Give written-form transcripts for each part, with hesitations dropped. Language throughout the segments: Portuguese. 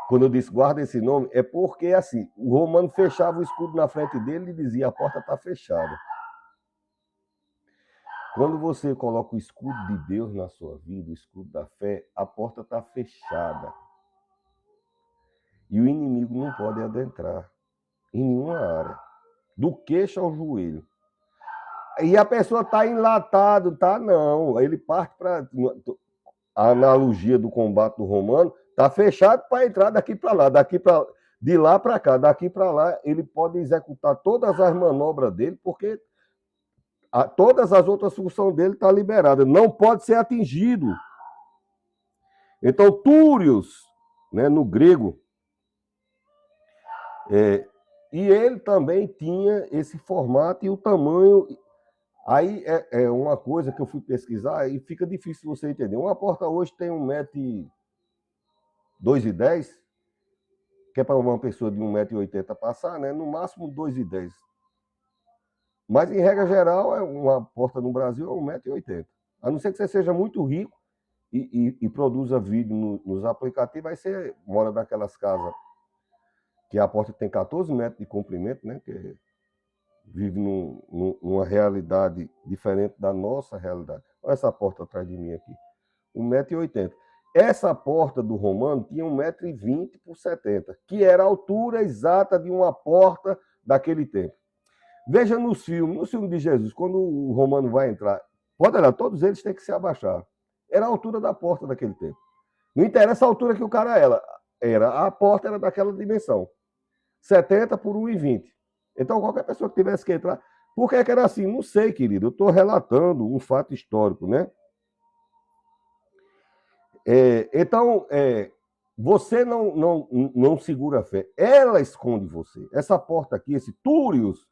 Quando eu disse guarda esse nome, é porque assim, o romano fechava o escudo na frente dele e dizia: a porta está fechada. Quando você coloca o escudo de Deus na sua vida, o escudo da fé, a porta está fechada. E o inimigo não pode adentrar em nenhuma área, do queixo ao joelho. E a pessoa está enlatado, tá? Não. Ele parte para a analogia do combate do romano, está fechado para entrar daqui para lá, de lá para cá, daqui para lá, ele pode executar todas as manobras dele, porque todas as outras funções dele estão liberadas, não pode ser atingido. Então, túrios, né, no grego, e ele também tinha esse formato e o tamanho. Aí é uma coisa que eu fui pesquisar e fica difícil você entender. Uma porta hoje tem 1,2 m, que é para uma pessoa de 1,80 m passar, né? No máximo 2,10 m. Mas, em regra geral, uma porta no Brasil é 1,80 m. A não ser que você seja muito rico e produza vídeo nos aplicativos, aí você mora naquelas casas que a porta tem 14 metros de comprimento, né? Que vive numa realidade diferente da nossa realidade. Olha essa porta atrás de mim aqui. 1,80 m. Essa porta do romano tinha 1,20 m por 70 m, que era a altura exata de uma porta daquele tempo. Veja no filme de Jesus, quando o romano vai entrar, pode olhar, todos eles têm que se abaixar. Era a altura da porta daquele tempo. Não interessa a altura que o cara era. A porta era daquela dimensão. 70 por 1,20 m. Então, qualquer pessoa que tivesse que entrar... Por que era assim? Não sei, querido. Eu estou relatando um fato histórico, né? Então, você não segura a fé. Ela esconde você. Essa porta aqui, esse túrios,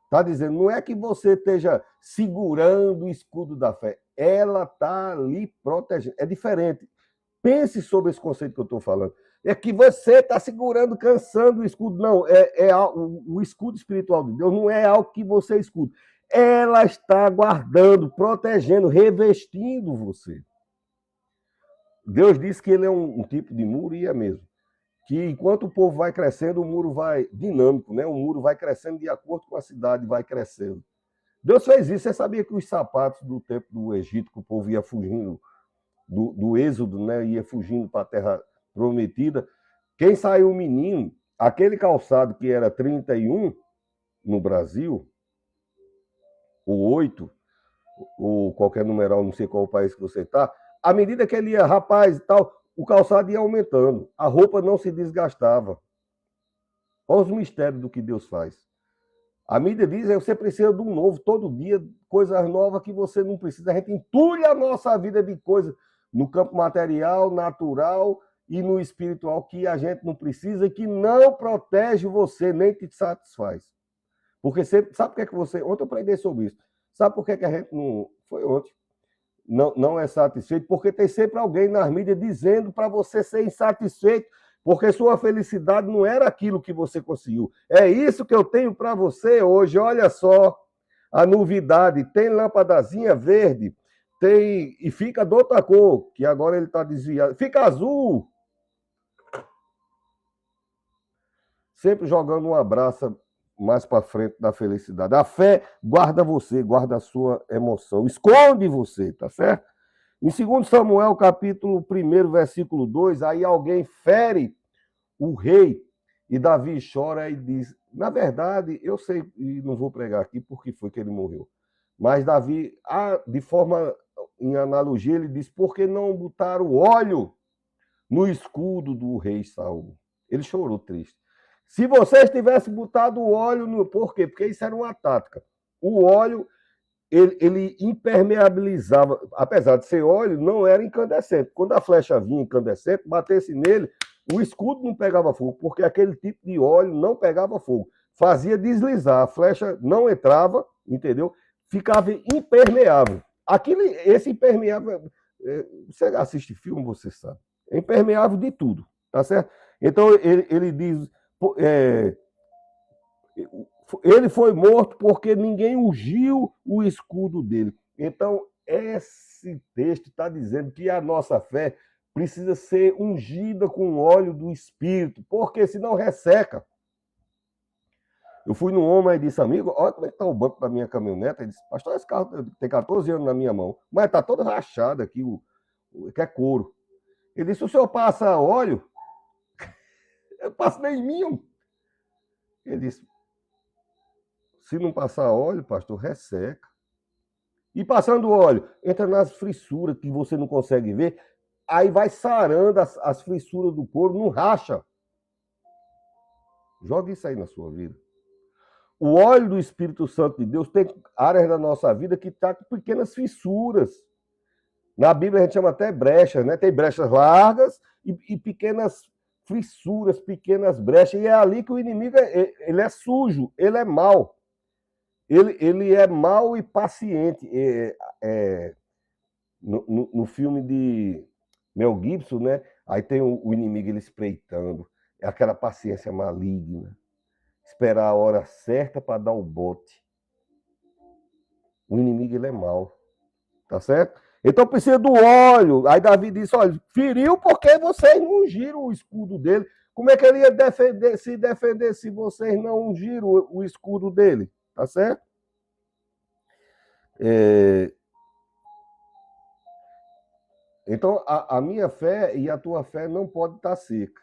está dizendo, não é que você esteja segurando o escudo da fé. Ela está ali protegendo. É diferente. Pense sobre esse conceito que eu estou falando. É que você está segurando, cansando o escudo. Não, o escudo espiritual de Deus não é algo que você escuda. Ela está guardando, protegendo, revestindo você. Deus disse que ele é um tipo de muro, e é mesmo. Que enquanto o povo vai crescendo, o muro vai dinâmico, né? O muro vai crescendo de acordo com a cidade, vai crescendo. Deus fez isso. Você sabia que os sapatos do tempo do Egito, que o povo ia fugindo do êxodo, né? Ia fugindo para a terra prometida. Quem saiu menino, aquele calçado que era 31 no Brasil, ou 8, ou qualquer numeral, não sei qual país que você está, à medida que ele ia, rapaz, e tal, o calçado ia aumentando, a roupa não se desgastava. Olha os mistérios do que Deus faz. A mídia diz que você precisa de um novo, todo dia, coisas novas que você não precisa. A gente entulha a nossa vida de coisas no campo material, natural e no espiritual que a gente não precisa e que não protege você, nem te satisfaz. Porque sempre, sabe por que você... Ontem eu aprendi sobre isso. Sabe por que a gente não... Foi ontem. Não é satisfeito? Porque tem sempre alguém nas mídias dizendo para você ser insatisfeito, porque sua felicidade não era aquilo que você conseguiu. É isso que eu tenho para você hoje. Olha só a novidade. Tem lâmpadazinha verde, tem e fica de outra cor, que agora ele está desviado. Fica azul. Sempre jogando uma braça mais para frente da felicidade. A fé guarda você, guarda a sua emoção, esconde você, tá certo? Em 2 Samuel, capítulo 1, versículo 2, aí alguém fere o rei e Davi chora e diz, na verdade, eu sei, e não vou pregar aqui porque foi que ele morreu, mas Davi, de forma, em analogia, ele diz, por que não botaram óleo no escudo do rei Saul? Ele chorou triste. Se vocês tivessem botado o óleo no... Por quê? Porque isso era uma tática. O óleo, ele impermeabilizava, apesar de ser óleo, não era incandescente. Quando a flecha vinha incandescente, batesse nele, o escudo não pegava fogo, porque aquele tipo de óleo não pegava fogo. Fazia deslizar, a flecha não entrava, entendeu? Ficava impermeável. Esse impermeável, você assiste filme, você sabe. É impermeável de tudo, tá certo? Então ele diz, ele foi morto porque ninguém ungiu o escudo dele. Então, esse texto está dizendo que a nossa fé precisa ser ungida com o óleo do Espírito, porque senão resseca. Eu fui no homem e disse, amigo, olha como é que está o banco da minha caminhonete. Ele disse, pastor, esse carro tem 14 anos na minha mão, mas está todo rachado aqui, que é couro. Ele disse, o senhor passa óleo? Eu passo nem mim. Ele disse, se não passar óleo, pastor, resseca. E passando óleo, entra nas fissuras que você não consegue ver, aí vai sarando as fissuras do couro, não racha. Joga isso aí na sua vida. O óleo do Espírito Santo de Deus tem áreas da nossa vida que está com pequenas fissuras. Na Bíblia a gente chama até brechas, né? Tem brechas largas e pequenas fissuras, pequenas brechas. E é ali que o inimigo ele é sujo, ele é mau. Ele é mau e paciente. No filme de Mel Gibson, né? Aí tem o inimigo ele espreitando. É aquela paciência maligna. Esperar a hora certa para dar o bote. O inimigo ele é mau. Tá certo? Então precisa do óleo. Aí Davi disse, olha, feriu porque vocês não ungiram o escudo dele. Como é que ele ia se defender se vocês não ungiram o escudo dele? Tá certo? Então, a minha fé e a tua fé não pode estar seca.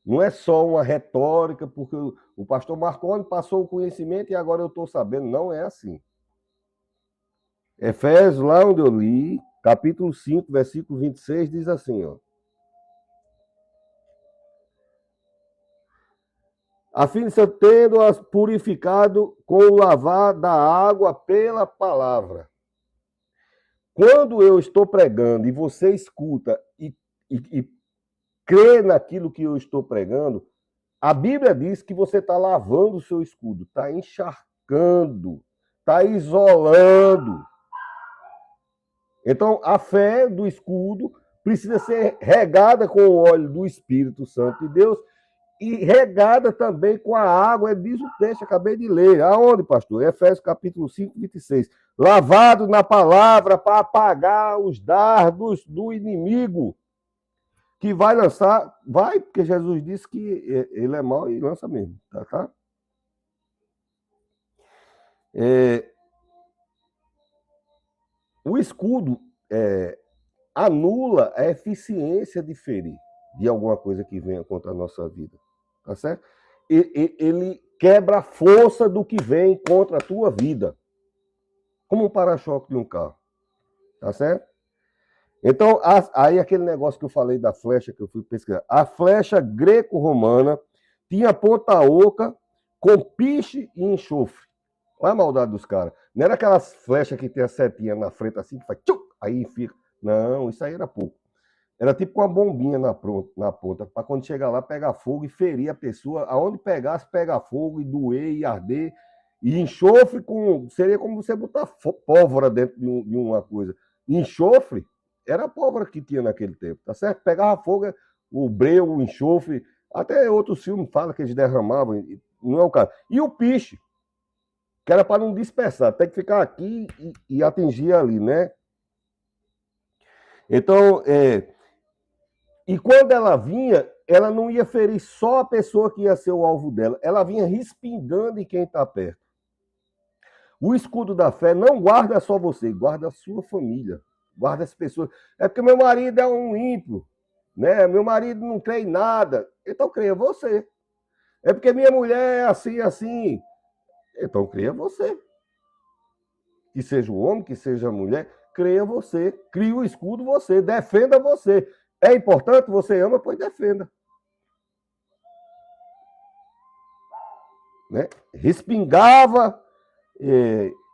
Não é só uma retórica, porque o pastor Marconi passou o conhecimento e agora eu estou sabendo. Não é assim. Efésios, lá onde eu li, capítulo 5, versículo 26, diz assim, ó. A fim de ser tendo-as purificado com o lavar da água pela palavra. Quando eu estou pregando e você escuta e crê naquilo que eu estou pregando, a Bíblia diz que você está lavando o seu escudo, está encharcando, está isolando. Então, a fé do escudo precisa ser regada com o óleo do Espírito Santo de Deus e regada também com a água, diz o texto, acabei de ler. Aonde, pastor? Efésios capítulo 5, 26. Lavado na palavra para apagar os dardos do inimigo, que vai lançar, vai, porque Jesus disse que ele é mau e lança mesmo, tá? O escudo anula a eficiência de ferir de alguma coisa que venha contra a nossa vida, tá certo? Ele quebra a força do que vem contra a tua vida, como um para-choque de um carro, tá certo? Então, aí aquele negócio que eu falei da flecha que eu fui pesquisar, a flecha greco-romana tinha ponta oca com piche e enxofre. Olha a maldade dos caras. Não era aquelas flechas que tem a setinha na frente assim, que faz tchum, aí fica. Não, isso aí era pouco. Era tipo uma bombinha na ponta, para quando chegar lá, pegar fogo e ferir a pessoa. Aonde pegasse, pegar fogo e doer e arder. E enxofre seria como você botar pólvora dentro de uma coisa. Enxofre era a pólvora que tinha naquele tempo, tá certo? Pegava fogo, o breu, o enxofre. Até outros filmes falam que eles derramavam, não é o caso. E o piche, que era para não dispersar, tem que ficar aqui e atingir ali, né? Então, e quando ela vinha, ela não ia ferir só a pessoa que ia ser o alvo dela, ela vinha respingando em quem está perto. O escudo da fé não guarda só você, guarda a sua família, guarda as pessoas. É porque meu marido é um ímpio, né? Meu marido não crê em nada, então creia você. É porque minha mulher é assim, assim, então creia você. Que seja o homem, que seja a mulher, creia você, crie o escudo você, defenda você. É importante, você ama, pois defenda. Né? Respingava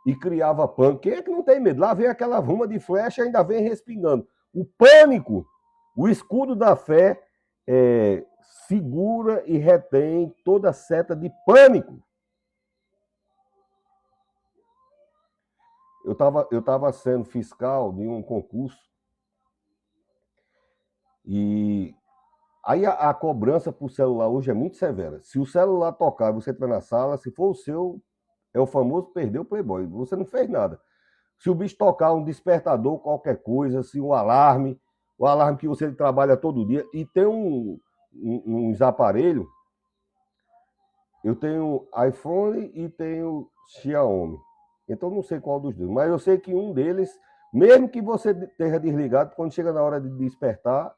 e criava pânico. Quem é que não tem medo? Lá vem aquela ruma de flecha e ainda vem respingando. O pânico, o escudo da fé, segura e retém toda seta de pânico. Eu estava sendo fiscal de um concurso e aí a cobrança por celular hoje é muito severa. Se o celular tocar e você estiver na sala, se for o seu, é o famoso perdeu o Playboy. Você não fez nada. Se o bicho tocar um despertador, qualquer coisa, assim, o alarme que você trabalha todo dia, e tem uns aparelhos, eu tenho iPhone e tenho Xiaomi. Então não sei qual dos dois, mas eu sei que um deles, mesmo que você esteja desligado, quando chega na hora de despertar,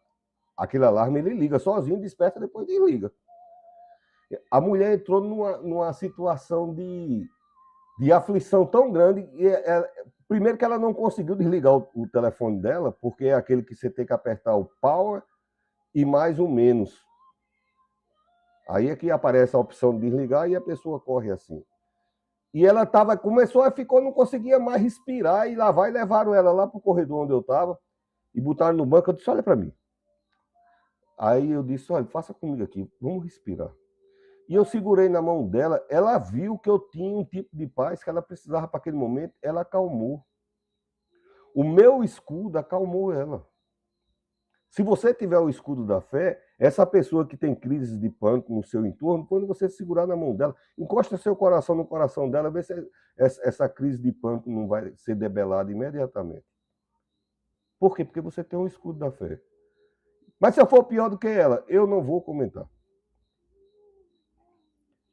aquele alarme ele liga sozinho, desperta, depois desliga. A mulher entrou numa situação de aflição tão grande. Primeiro que ela não conseguiu desligar o telefone dela, porque é aquele que você tem que apertar o power e mais um menos. Aí é que aparece a opção de desligar e a pessoa corre assim. E ela ficou, não conseguia mais respirar, e lá vai, levaram ela lá para o corredor onde eu estava, e botaram no banco. Eu disse, olha para mim. Aí eu disse, olha, faça comigo aqui, vamos respirar. E eu segurei na mão dela, ela viu que eu tinha um tipo de paz que ela precisava para aquele momento, ela acalmou. O meu escudo acalmou ela. Se você tiver o escudo da fé, essa pessoa que tem crise de pânico no seu entorno, quando você segurar na mão dela, encosta seu coração no coração dela, vê se essa crise de pânico não vai ser debelada imediatamente. Por quê? Porque você tem um escudo da fé. Mas se eu for pior do que ela, eu não vou comentar.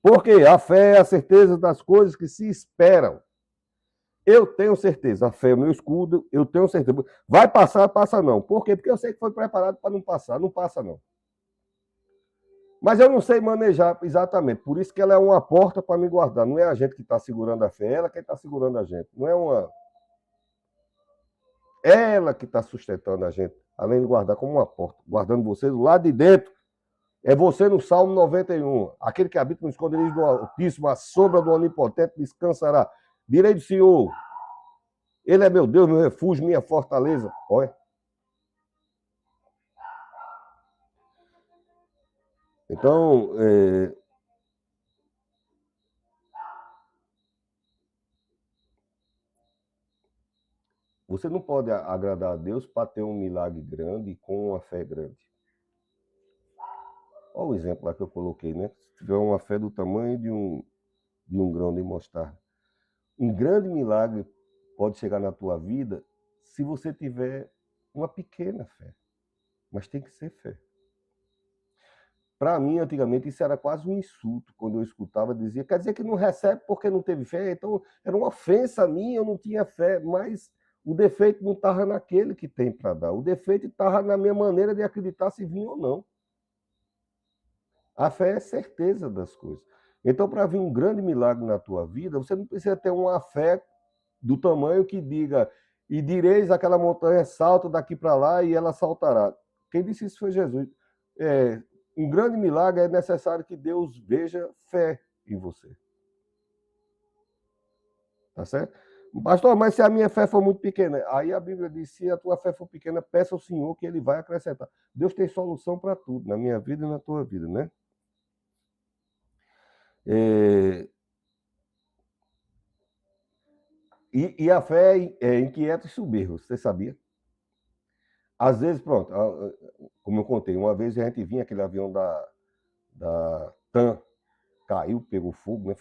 Porque a fé é a certeza das coisas que se esperam. Eu tenho certeza, a fé é o meu escudo, eu tenho certeza. Vai passar, passa não. Por quê? Porque eu sei que foi preparado para não passar, não passa não. Mas eu não sei manejar exatamente, por isso que ela é uma porta para me guardar. Não é a gente que está segurando a fé, é ela que está segurando a gente. Não é uma... Ela que está sustentando a gente, além de guardar como uma porta, guardando você do lado de dentro. É você no Salmo 91. Aquele que habita no esconderijo do Altíssimo, a sombra do Onipotente descansará. Direi do Senhor, Ele é meu Deus, meu refúgio, minha fortaleza. Olha. Então, você não pode agradar a Deus para ter um milagre grande com uma fé grande. Olha o exemplo lá que eu coloquei, né? Se tiver uma fé do tamanho de um grão de mostarda. Um grande milagre pode chegar na tua vida se você tiver uma pequena fé. Mas tem que ser fé. Para mim, antigamente, isso era quase um insulto. Quando eu escutava, dizia, quer dizer que não recebe porque não teve fé? Então, era uma ofensa a mim, eu não tinha fé. Mas o defeito não estava naquele que tem para dar. O defeito estava na minha maneira de acreditar se vinha ou não. A fé é certeza das coisas. Então, para vir um grande milagre na tua vida, você não precisa ter uma fé do tamanho que diga, e direis aquela montanha, salta daqui para lá e ela saltará. Quem disse isso foi Jesus. Um grande milagre é necessário que Deus veja fé em você. Tá certo? Pastor, mas se a minha fé for muito pequena, aí a Bíblia diz, se a tua fé for pequena, peça ao Senhor que Ele vai acrescentar. Deus tem solução para tudo, na minha vida e na tua vida, né? E a fé inquieta os soberbos, você sabia? Às vezes, pronto, como eu contei, uma vez a gente vinha, aquele avião da TAM caiu, pegou fogo, né?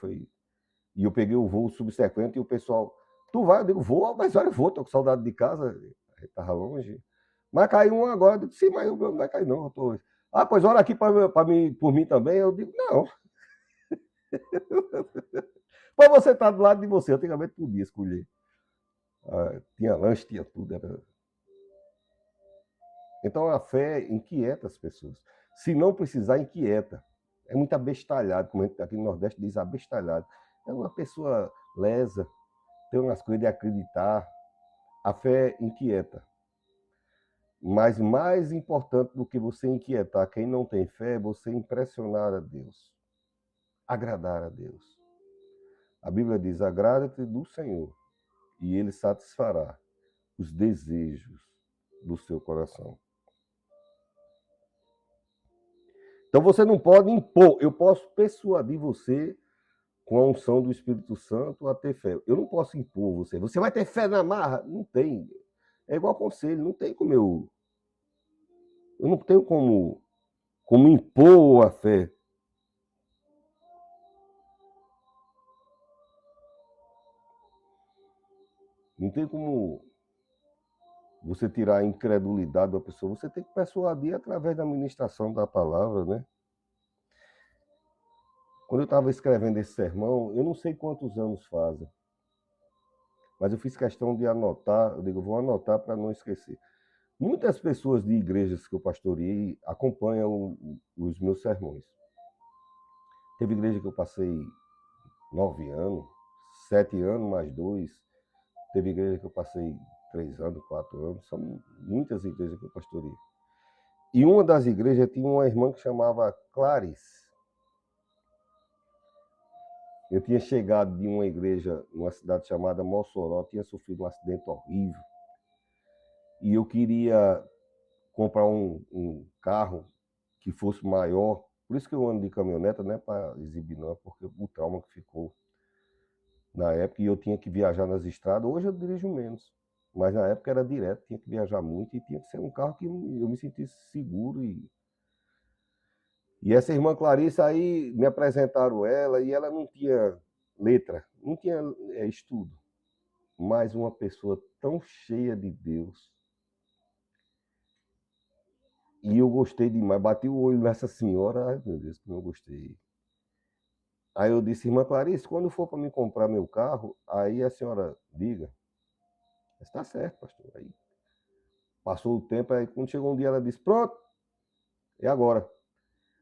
E eu peguei o voo subsequente e o pessoal, tu vai? Eu digo, vou, mas olha, eu vou, tô com saudade de casa, estava longe. Mas caiu um agora, eu digo, sim, mas não vai cair não. Pois olha aqui por mim também. Eu digo, não. Mas você tá do lado de você, antigamente podia escolher. Tinha lanche, tinha tudo. Então a fé inquieta as pessoas. Se não precisar, inquieta. É muito abestalhado, como aqui no Nordeste diz abestalhado. É uma pessoa lesa, tem umas coisas de acreditar. A fé inquieta. Mas mais importante do que você inquietar quem não tem fé é você impressionar a Deus. Agradar a Deus. A Bíblia diz, agrada-te do Senhor e Ele satisfará os desejos do seu coração. Então você não pode impor. Eu posso persuadir você com a unção do Espírito Santo a ter fé. Eu não posso impor você. Você vai ter fé na marra? Não tem. É igual conselho. Não tem como eu não tenho como impor a fé. Não tem como você tirar a incredulidade da pessoa. Você tem que persuadir através da ministração da palavra, né? Quando eu estava escrevendo esse sermão, eu não sei quantos anos fazem, mas eu fiz questão de anotar. Eu digo, vou anotar para não esquecer. Muitas pessoas de igrejas que eu pastoreei acompanham os meus sermões. Teve igreja que eu passei 9 anos, 7 anos mais 2. Teve igreja que eu passei 3 anos, 4 anos. São muitas igrejas que eu pastoreei. E uma das igrejas tinha uma irmã que chamava Clarice. Eu tinha chegado de uma igreja, numa cidade chamada Mossoró, tinha sofrido um acidente horrível. E eu queria comprar um carro que fosse maior. Por isso que eu ando de caminhoneta, não é para exibir não, porque o trauma que ficou na época, e eu tinha que viajar nas estradas. Hoje eu dirijo menos, mas na época era direto, tinha que viajar muito e tinha que ser um carro que eu me sentisse seguro. E essa irmã Clarice aí, me apresentaram ela, e ela não tinha letra, não tinha estudo, mas uma pessoa tão cheia de Deus. E eu gostei demais, bati o olho nessa senhora, ai meu Deus, como eu gostei. Aí eu disse, irmã Clarice, quando for para me comprar meu carro, aí a senhora diga. Está certo, pastor. Aí passou o tempo, aí quando chegou um dia ela disse, pronto, é agora.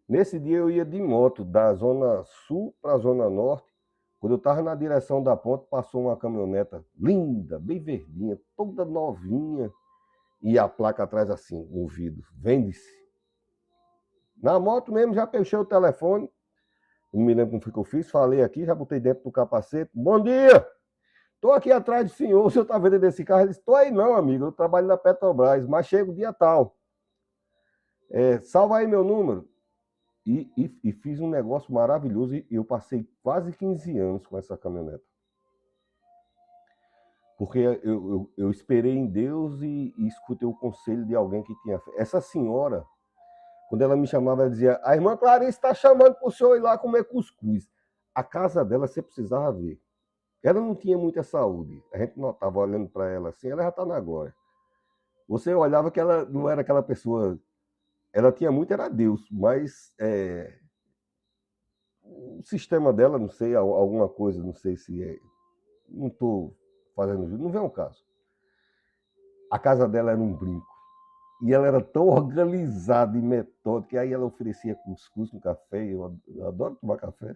Nesse dia eu ia de moto, da zona sul para a zona norte. Quando eu estava na direção da ponte, passou uma caminhoneta linda, bem verdinha, toda novinha. E a placa atrás assim, no vidro, vende-se. Na moto mesmo, já fechei o telefone. Não me lembro como foi que eu fiz, falei aqui, já botei dentro do capacete. Bom dia! Estou aqui atrás do senhor, o senhor está vendendo esse carro? Ele disse, estou aí não, amigo, eu trabalho na Petrobras, mas chego dia tal. Salva aí meu número. E fiz um negócio maravilhoso e eu passei quase 15 anos com essa caminhonete. Porque eu esperei em Deus e escutei o conselho de alguém que tinha fé. Essa senhora, quando ela me chamava, ela dizia, a irmã Clarice está chamando para o senhor ir lá comer cuscuz. A casa dela você precisava ver. Ela não tinha muita saúde. A gente notava olhando para ela assim, ela já está na glória. Você olhava que ela não era aquela pessoa. Ela tinha muito, era Deus, mas o sistema dela, não sei, alguma coisa, não sei se é. Não estou fazendo juízo, não vem ao caso. A casa dela era um brinco. E ela era tão organizada e metódica, que aí ela oferecia cuscuz com café, eu adoro tomar café.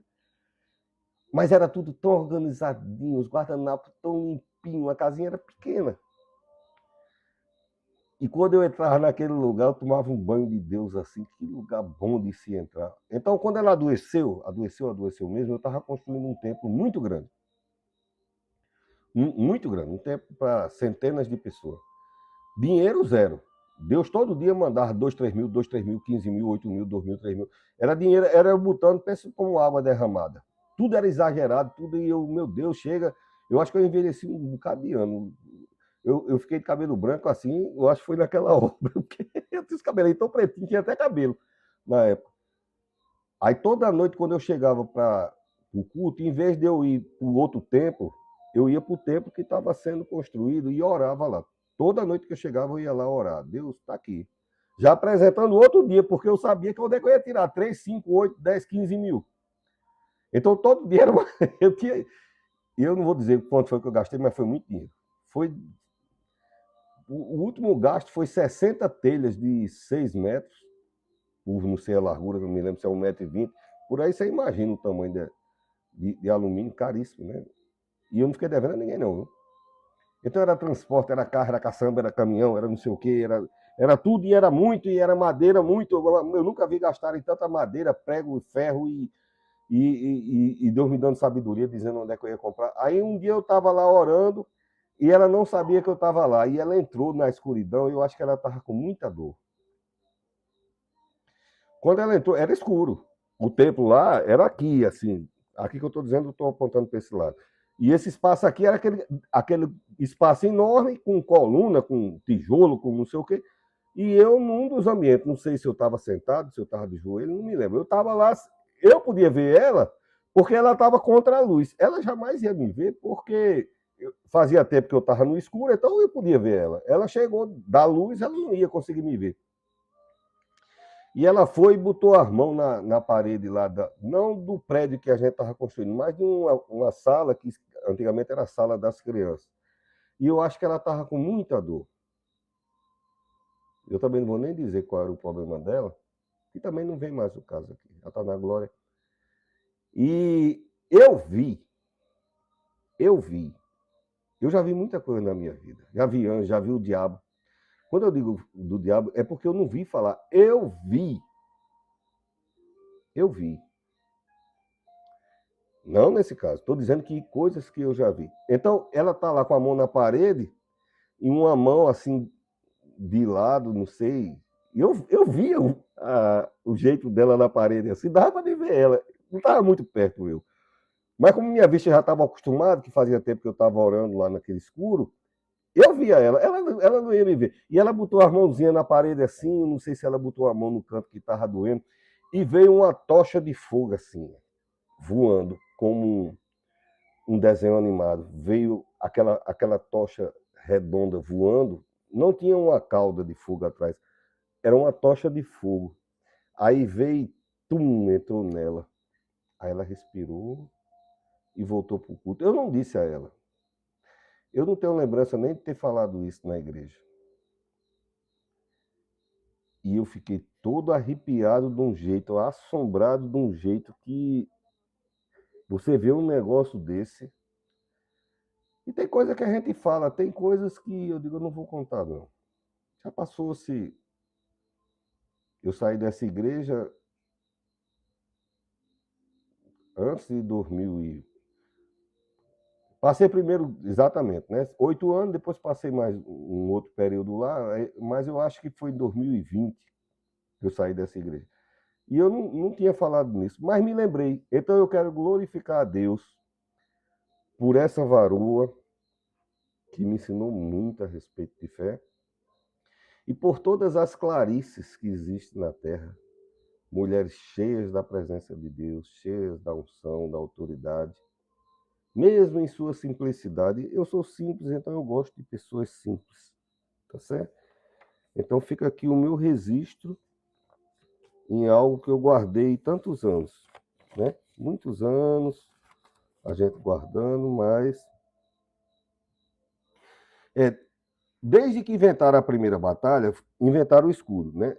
Mas era tudo tão organizadinho, os guardanapos tão limpinhos, a casinha era pequena. E quando eu entrava naquele lugar, eu tomava um banho de Deus assim, que lugar bom de se entrar. Então, quando ela adoeceu mesmo, eu estava construindo um templo muito grande. Muito grande, um templo para centenas de pessoas. Dinheiro zero. Deus todo dia mandava 2, 3 mil, 2, 3 mil, 15 mil, 8 mil, 2 mil, 3 mil. Era dinheiro, era eu botando, pensa como água derramada. Tudo era exagerado, tudo, e eu, meu Deus, chega. Eu acho que eu envelheci um bocado de ano. Eu fiquei de cabelo branco assim, eu acho que foi naquela obra, porque eu tinha os cabelos tão pretinhos, tinha até cabelo na época. Aí toda noite, quando eu chegava para o culto, em vez de eu ir para o outro templo, eu ia para o templo que estava sendo construído e orava lá. Toda noite que eu chegava, eu ia lá orar. Deus está aqui. Já apresentando outro dia, porque eu sabia que onde é que eu ia tirar 3, 5, 8, 10, 15 mil. Então todo dia era uma... eu não vou dizer quanto foi que eu gastei, mas foi muito dinheiro. O último gasto foi 60 telhas de 6 metros, por não sei a largura, não me lembro se é 1,20 m. Por aí você imagina o tamanho de alumínio, caríssimo, né? E eu não fiquei devendo a ninguém, não. Viu? Então era transporte, era carro, era caçamba, era caminhão, era não sei o quê, era tudo e era muito, e era madeira muito. Eu nunca vi gastarem tanta madeira, prego, ferro e Deus me dando sabedoria, dizendo onde é que eu ia comprar. Aí um dia eu estava lá orando e ela não sabia que eu estava lá. E ela entrou na escuridão e eu acho que ela estava com muita dor. Quando ela entrou, era escuro. O templo lá era aqui, assim. Aqui que eu estou dizendo, eu estou apontando para esse lado. E esse espaço aqui era aquele espaço enorme, com coluna, com tijolo, com não sei o quê. E eu, num dos ambientes, não sei se eu estava sentado, se eu estava de joelho, não me lembro. Eu estava lá, eu podia ver ela, porque ela estava contra a luz. Ela jamais ia me ver, porque fazia tempo que eu estava no escuro, então eu podia ver ela. Ela chegou da luz, ela não ia conseguir me ver. E ela foi e botou as mãos na parede lá, não do prédio que a gente estava construindo, mas de uma sala que antigamente era a sala das crianças. E eu acho que ela estava com muita dor. Eu também não vou nem dizer qual era o problema dela, que também não vem mais o caso aqui. Ela está na glória. E eu já vi muita coisa na minha vida. Já vi anjo, já vi o diabo. Quando eu digo do diabo, é porque eu não vi falar. Eu vi. Não nesse caso. Estou dizendo que coisas que eu já vi. Então, ela está lá com a mão na parede e uma mão assim de lado, não sei. Eu via o jeito dela na parede assim, dava para ver ela. Não estava muito perto eu. Mas como minha vista já estava acostumada, que fazia tempo que eu estava orando lá naquele escuro, eu via ela não ia me ver. E ela botou as mãozinhas na parede assim, não sei se ela botou a mão no canto que estava doendo, e veio uma tocha de fogo assim, voando, como um desenho animado. Veio aquela tocha redonda voando, não tinha uma cauda de fogo atrás, era uma tocha de fogo. Aí veio, entrou nela. Aí ela respirou e voltou para o culto. Eu não disse a ela. Eu não tenho lembrança nem de ter falado isso na igreja. E eu fiquei todo arrepiado de um jeito, assombrado de um jeito que você vê um negócio desse. E tem coisa que a gente fala, tem coisas que eu digo, eu não vou contar, não. Já passou-se. Eu saí dessa igreja antes de 2000. Passei primeiro, exatamente, né? 8 anos, depois passei mais um outro período lá, mas eu acho que foi em 2020 que eu saí dessa igreja. E eu não tinha falado nisso, mas me lembrei. Então eu quero glorificar a Deus por essa varoa que me ensinou muito a respeito de fé e por todas as clarices que existem na terra. Mulheres cheias da presença de Deus, cheias da unção, da autoridade. Mesmo em sua simplicidade, eu sou simples, então eu gosto de pessoas simples, tá certo? Então fica aqui o meu registro em algo que eu guardei tantos anos, né? Muitos anos a gente guardando, mas desde que inventaram a primeira batalha, inventaram o escudo, né?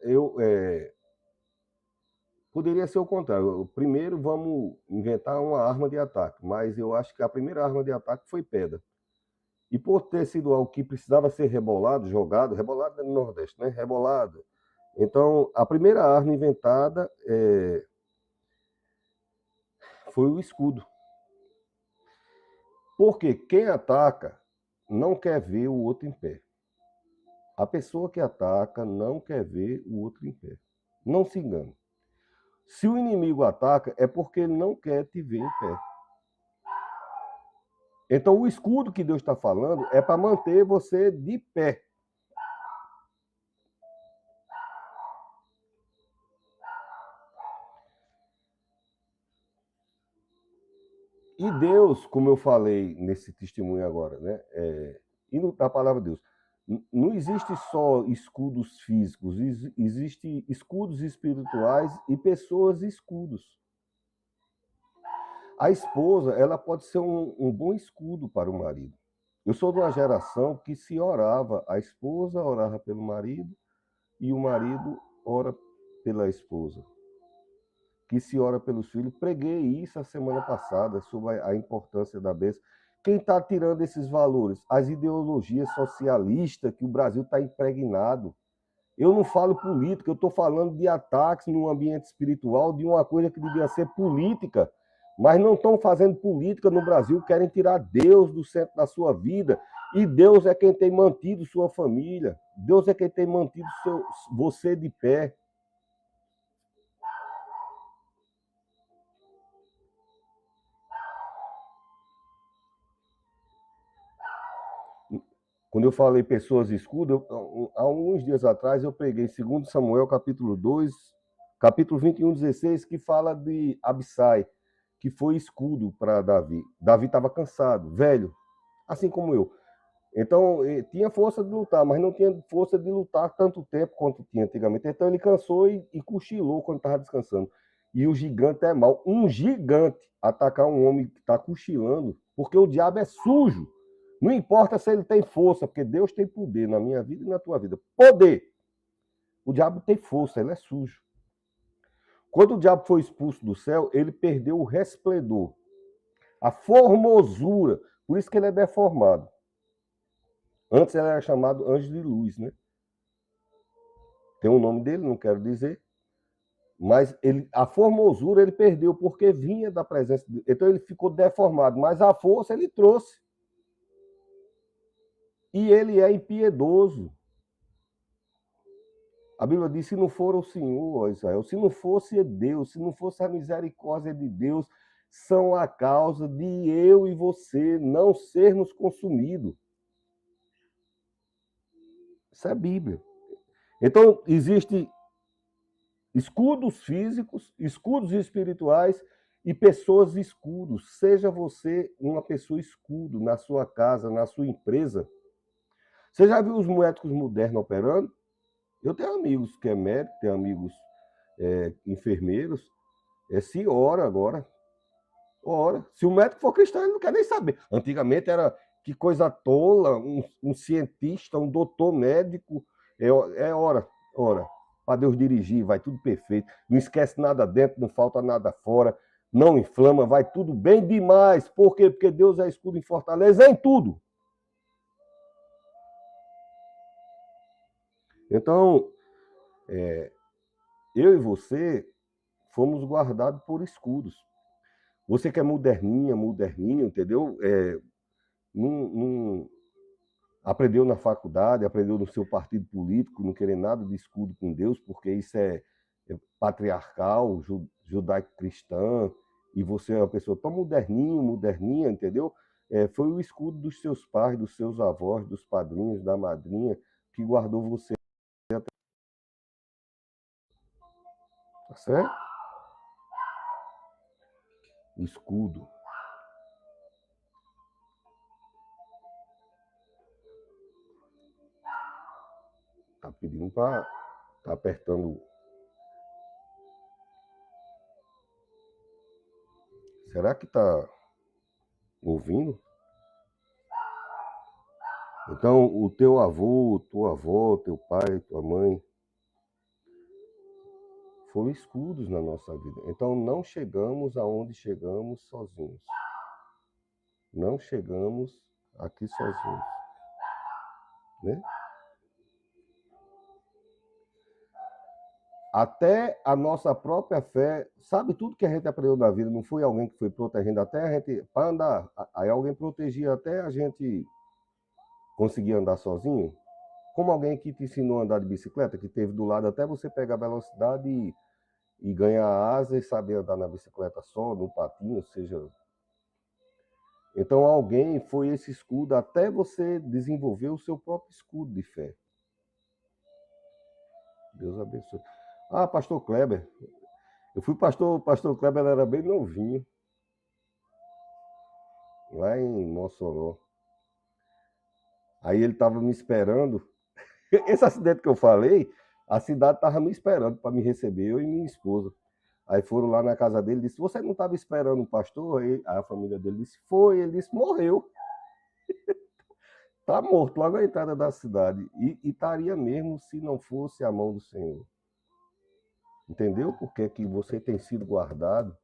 Poderia ser o contrário. Primeiro vamos inventar uma arma de ataque, mas eu acho que a primeira arma de ataque foi pedra. E por ter sido algo que precisava ser rebolado, jogado, rebolado no Nordeste, né? Rebolado. Então, a primeira arma inventada foi o escudo. Porque quem ataca não quer ver o outro em pé. A pessoa que ataca não quer ver o outro em pé. Não se engane. Se o inimigo ataca, é porque ele não quer te ver em pé. Então, o escudo que Deus está falando é para manter você de pé. E Deus, como eu falei nesse testemunho agora, né? E na palavra de Deus, não existe só escudos físicos, existe escudos espirituais e pessoas escudos. A esposa, ela pode ser um bom escudo para o marido. Eu sou de uma geração que se orava, a esposa orava pelo marido e o marido ora pela esposa. Que se ora pelos filhos. Preguei isso a semana passada sobre a importância da bênção. Quem está tirando esses valores? As ideologias socialistas que o Brasil está impregnado. Eu não falo política, eu estou falando de ataques no ambiente espiritual, de uma coisa que devia ser política, mas não estão fazendo política no Brasil, querem tirar Deus do centro da sua vida, e Deus é quem tem mantido sua família, Deus é quem tem mantido você de pé. Quando eu falei pessoas escudas, há alguns dias atrás eu preguei 2 Samuel, capítulo 2, capítulo 21, 16, que fala de Abissai, que foi escudo para Davi. Davi estava cansado, velho. assim como eu. Então, tinha força de lutar, mas não tinha força de lutar tanto tempo quanto tinha antigamente. Então, ele cansou e cochilou quando estava descansando. E o gigante é mau. Um gigante atacar um homem que está cochilando, porque o diabo é sujo. Não importa se ele tem força, porque Deus tem poder na minha vida e na tua vida. Poder. O diabo tem força, ele é sujo. Quando o diabo foi expulso do céu, ele perdeu o resplendor, a formosura. Por isso que ele é deformado. Antes ele era chamado anjo de luz, né? Tem o nome dele, não quero dizer. Mas a formosura ele perdeu, porque vinha da presença de Deus. Então ele ficou deformado, mas a força ele trouxe. E ele é impiedoso. A Bíblia diz: se não for o Senhor, ó Israel, se não fosse Deus, se não fosse a misericórdia de Deus, são a causa de eu e você não sermos consumidos. Isso é Bíblia. Então, existem escudos físicos, escudos espirituais e pessoas escudos. Seja você uma pessoa escudo na sua casa, na sua empresa. Você já viu os médicos modernos operando? Eu tenho amigos que é médico, tenho amigos enfermeiros. Se ora agora. Ora. Se o médico for cristão, ele não quer nem saber. Antigamente era que coisa tola, um cientista, um doutor médico. Ora, ora. Para Deus dirigir, vai tudo perfeito. Não esquece nada dentro, não falta nada fora. Não inflama, vai tudo bem demais. Por quê? Porque Deus é escudo e fortaleza em tudo. Então, eu e você fomos guardados por escudos. Você que é moderninha, moderninho, entendeu? Não aprendeu na faculdade, aprendeu no seu partido político, não querer nada de escudo com Deus, porque isso é patriarcal, judaico-cristã, e você é uma pessoa tão moderninho, moderninha, entendeu? Foi o escudo dos seus pais, dos seus avós, dos padrinhos, da madrinha, que guardou você. Tá certo? O escudo. Tá pedindo para... Tá apertando. Será que tá ouvindo? Então, o teu avô, tua avó, teu pai, tua mãe, foram escudos na nossa vida. Então, não chegamos aonde chegamos sozinhos. Não chegamos aqui sozinhos. Né? Até a nossa própria fé, sabe tudo que a gente aprendeu na vida, não foi alguém que foi protegendo, até a gente, para andar, aí alguém protegia até a gente conseguir andar sozinho. Como alguém que te ensinou a andar de bicicleta, que teve do lado até você pegar velocidade e ganhar asa e saber andar na bicicleta só, no patinho, seja. Então alguém foi esse escudo até você desenvolver o seu próprio escudo de fé. Deus abençoe. Ah, pastor Kleber. Eu fui pastor Kleber era bem novinho, lá em Mossoró. Aí ele estava me esperando. Esse acidente que eu falei, a cidade estava me esperando para me receber, eu e minha esposa. Aí foram lá na casa dele e disse: você não estava esperando o pastor? Aí a família dele disse: foi. Ele disse: morreu. Está morto logo na entrada da cidade. E estaria mesmo se não fosse a mão do Senhor. Entendeu por que você tem sido guardado?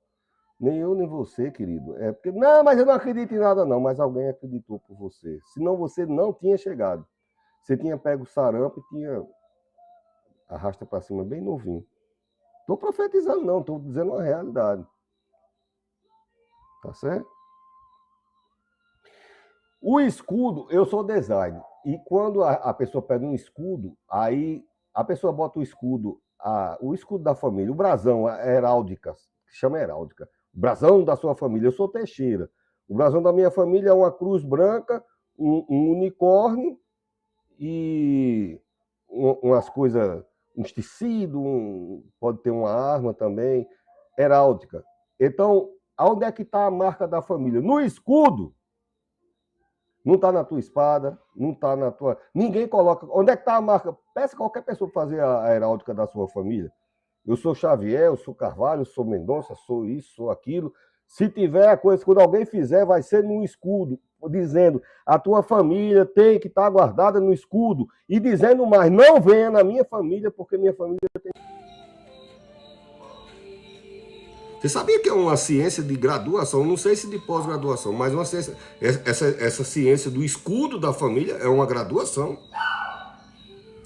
Nem eu, nem você, querido. É porque, não, mas eu não acredito em nada, não. Mas alguém acreditou por você. Senão você não tinha chegado. Você tinha pego o sarampo e tinha arrasta para cima bem novinho. Estou profetizando, não. Estou dizendo uma realidade. Tá certo? O escudo, eu sou designer. E quando a pessoa pega um escudo, aí a pessoa bota o escudo da família, o brasão, a heráldica, que chama heráldica. O brasão da sua família. Eu sou Teixeira. O brasão da minha família é uma cruz branca, um unicórnio e umas coisas, uns tecidos, pode ter uma arma também, heráldica. Então, onde é que está a marca da família? No escudo. Não está na tua espada, não está na tua. Ninguém coloca. Onde é que está a marca? Peça qualquer pessoa fazer a heráldica da sua família. Eu sou Xavier, eu sou Carvalho, eu sou Mendonça, sou isso, sou aquilo. Se tiver a coisa, quando alguém fizer, vai ser no escudo, dizendo a tua família tem que estar guardada no escudo. E dizendo mais, não venha na minha família, porque minha família tem. Você sabia que é uma ciência de graduação? Não sei se de pós-graduação, mas uma ciência, essa ciência do escudo da família é uma graduação.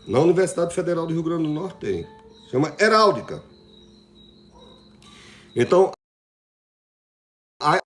Na Universidade Federal do Rio Grande do Norte tem. Chama heráldica. Então, a...